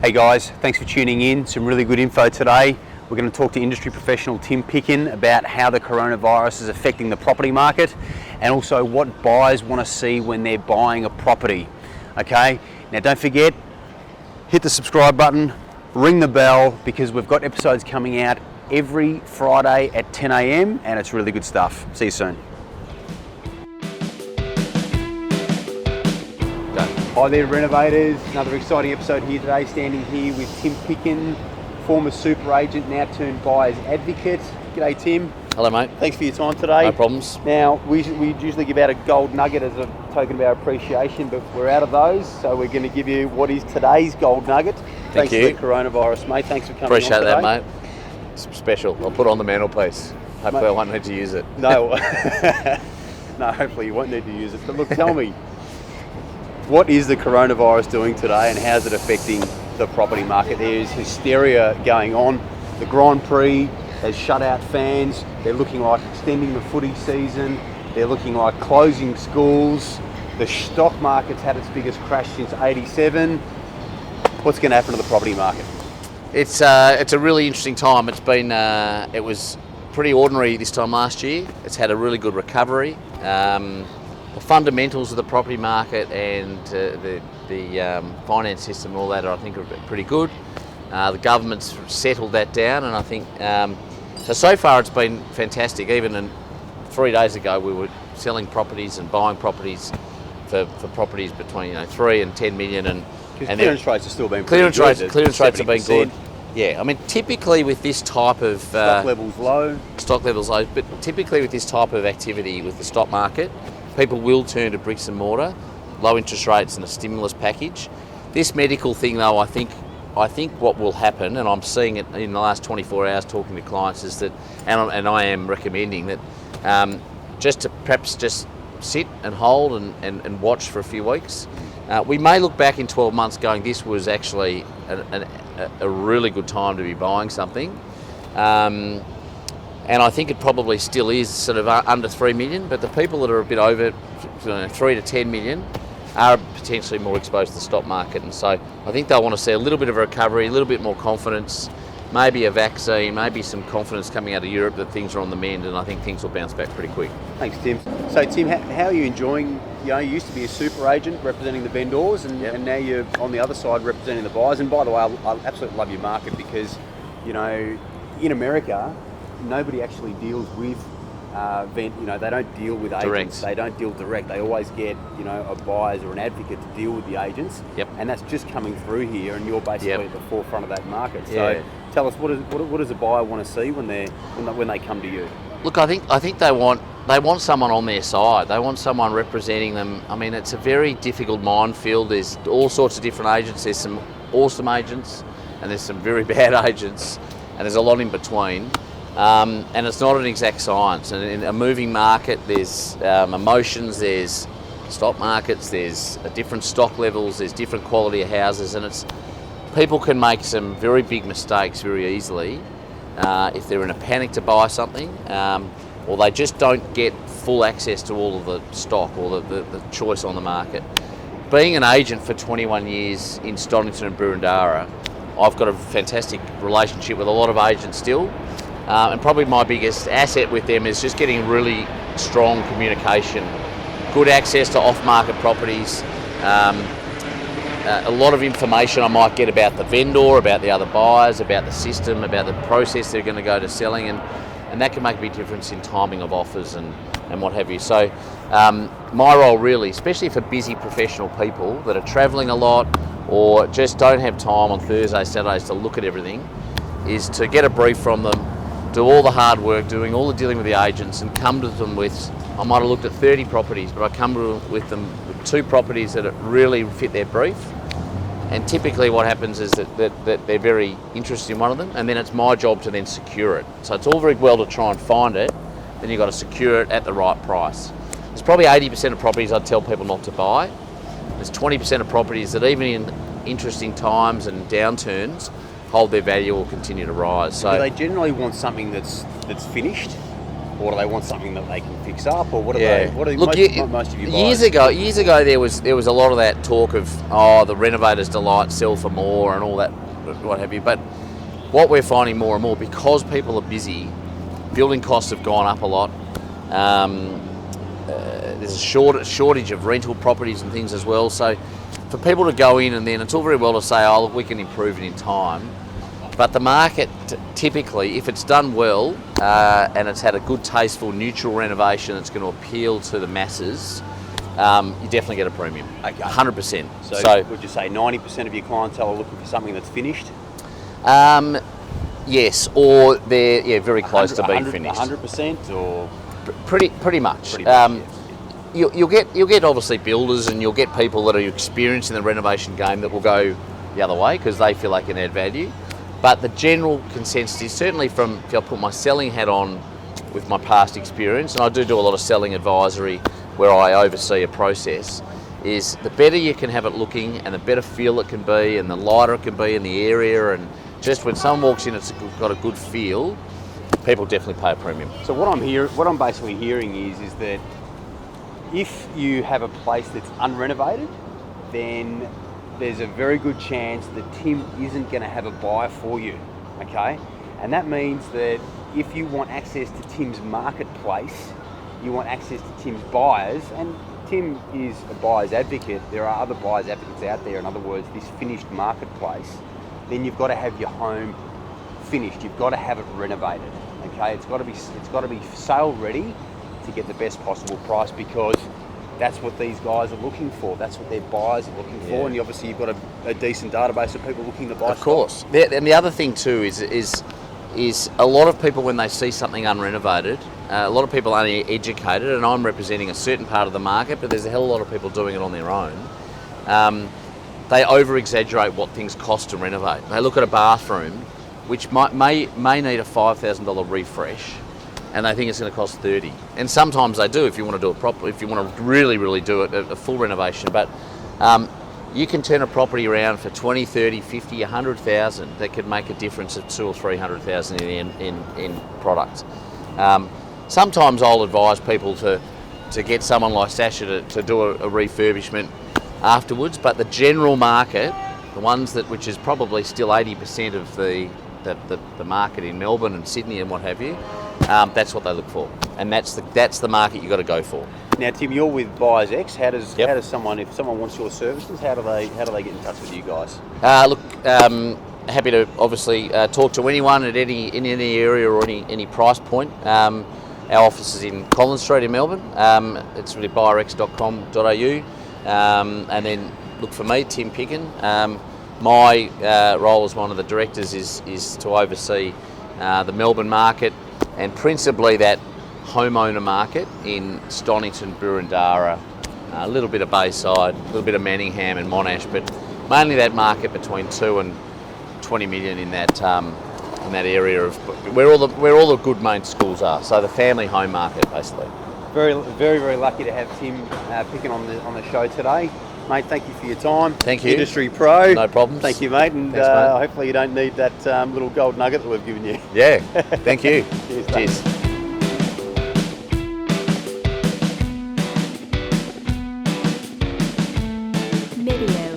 Hey guys, thanks for tuning in. Some really good info today. We're going to talk to industry professional Tim Picken about how the coronavirus is affecting the property market and also what buyers want to see when they're buying a property. Okay, now don't forget, hit the subscribe button, ring the bell, because we've got episodes coming out every Friday at 10 a.m. and it's really good stuff. See you soon. Hi there, renovators. Another exciting episode here today. Standing here with Tim Picken, former super agent, now turned buyer's advocate. G'day, Tim. Hello, mate. Thanks for your time today. No problems. Now, we usually give out a gold nugget as a token of our appreciation, but we're out of those, so we're going to give you what is today's gold nugget. Thank you. For the coronavirus, mate. Thanks for coming Appreciate on today. that, mate. It's special. I'll put it on the mantelpiece. Hopefully I won't need to use it. No, no, hopefully you won't need to use it. But look, tell me, what is the coronavirus doing today and how's it affecting the property market? There's hysteria going on. The Grand Prix has shut out fans. They're looking like extending the footy season. They're looking like closing schools. The stock market's had its biggest crash since '87. What's going to happen to the property market? It's a really interesting time. It's been it was pretty ordinary this time last year. It's had a really good recovery. The fundamentals of the property market and the finance system and all that, I think, are pretty good. The government's settled that down, and I think so far it's been fantastic. Even 3 days ago, we were selling properties and buying properties for properties between 3 and 10 million, and clearance rates have still been clearance good. rates have been good. Yeah, I mean, typically with this type of stock levels low, but typically with this type of activity with the stock market, people will turn to bricks and mortar, low interest rates and a stimulus package. This medical thing, though, I think what will happen, and I'm seeing it in the last 24 hours talking to clients, is that, and I am recommending that just to perhaps just sit and hold and watch for a few weeks. We may look back in 12 months going, this was actually a really good time to be buying something. And I think it probably still is sort of under 3 million, but the people that are a bit over 3 to 10 million are potentially more exposed to the stock market. And so I think they'll want to see a little bit of a recovery, a little bit more confidence, maybe a vaccine, maybe some confidence coming out of Europe that things are on the mend, and I think things will bounce back pretty quick. Thanks, Tim. So, Tim, how are you enjoying, you used to be a super agent representing the vendors, and now you're on the other side representing the buyers. And by the way, I absolutely love your market because, in America, nobody actually deals with they don't deal with agents. Direct. They don't deal direct. They always get a buyers or an advocate to deal with the agents. Yep. And that's just coming through here, and you're basically at the forefront of that market. Yeah. So tell us, what does a buyer want to see when they come to you? Look, I think they want someone on their side. They want someone representing them. I mean, it's a very difficult minefield. There's all sorts of different agents. There's some awesome agents, and there's some very bad agents, and there's a lot in between. And it's not an exact science. And in a moving market, there's emotions, there's stock markets, there's different stock levels, there's different quality of houses, and people can make some very big mistakes very easily if they're in a panic to buy something, or they just don't get full access to all of the stock or the choice on the market. Being an agent for 21 years in Stonington and Boroondara, I've got a fantastic relationship with a lot of agents still. And probably my biggest asset with them is just getting really strong communication, good access to off-market properties, a lot of information I might get about the vendor, about the other buyers, about the system, about the process they're going to go to selling, and that can make a big difference in timing of offers and what have you. So my role really, especially for busy professional people that are travelling a lot or just don't have time on Thursdays, Saturdays to look at everything, is to get a brief from them, do all the hard work, doing all the dealing with the agents, and come to them with, I might have looked at 30 properties, but I come with them with 2 properties that really fit their brief. And typically what happens is that they're very interested in one of them, and then it's my job to then secure it. So it's all very well to try and find it, then you've got to secure it at the right price. There's probably 80% of properties I'd tell people not to buy. There's 20% of properties that even in interesting times and downturns hold their value or continue to rise. So do they generally want something that's finished? or do they want something that they can fix up, or what are Yeah. they? What are Look, most of you buyers? Years ago, there was a lot of that talk of the renovators delight, sell for more, and all that, what have you. But what we're finding more and more, because people are busy, building costs have gone up a lot. There's a shortage of rental properties and things as well. So for people to go in, and then it's all very well to say, oh, look, we can improve it in time. But the market, typically, if it's done well and it's had a good, tasteful, neutral renovation that's going to appeal to the masses, you definitely get a premium. Okay. 100%. So would you say 90% of your clientele are looking for something that's finished? Yes, or they're very close to being finished. 100% or? Pretty much. You'll get obviously builders, and you'll get people that are experienced in the renovation game that will go the other way because they feel they can add value. But the general consensus is, certainly if I put my selling hat on with my past experience, and I do a lot of selling advisory where I oversee a process, is the better you can have it looking and the better feel it can be and the lighter it can be in the area, and just when someone walks in it's got a good feel, people definitely pay a premium. So what I'm basically hearing is that if you have a place that's unrenovated, then there's a very good chance that Tim isn't going to have a buyer for you, okay? And that means that if you want access to Tim's marketplace, you want access to Tim's buyers, and Tim is a buyer's advocate, there are other buyer's advocates out there, in other words, this finished marketplace, then you've got to have your home finished, you've got to have it renovated, okay? It's got to be sale ready to get the best possible price, because that's what these guys are looking for. That's what their buyers are looking for, and obviously you've got a decent database of people looking to buy. Of course. And the other thing too is a lot of people, when they see something unrenovated, a lot of people are uneducated, and I'm representing a certain part of the market, but there's a hell of a lot of people doing it on their own. They over-exaggerate what things cost to renovate. They look at a bathroom, which may need a $5,000 refresh, and they think it's going to cost 30. And sometimes they do if you want to do it properly, if you want to really do it, a full renovation. But you can turn a property around for 20, 30, 50, 100,000 that could make a difference of 200,000 or 300,000 in product. Sometimes I'll advise people to get someone like Sasha to do a refurbishment afterwards, but the general market, the ones which is probably still 80% of the market in Melbourne and Sydney and what have you, that's what they look for, and that's the market you've got to go for. Now, Tim, you're with BuyerX. How does someone, if someone wants your services, how do they get in touch with you guys? Happy to obviously talk to anyone in any area or any price point. Our office is in Collins Street in Melbourne. It's really buyerx.com.au, and then look for me, Tim Picken. My role as one of the directors is to oversee the Melbourne market, and principally that homeowner market in Stonington, Burundara, a little bit of Bayside, a little bit of Manningham and Monash, but mainly that market between 2 and 20 million in that area of where all the good main schools are. So the family home market, basically. Very, very lucky to have Tim Picken on the show today. Mate, thank you for your time. Thank you. Industry pro. No problems. Thank you, mate. And thanks, mate. Hopefully you don't need that little gold nugget that we've given you. Yeah, thank you. Cheers. Video.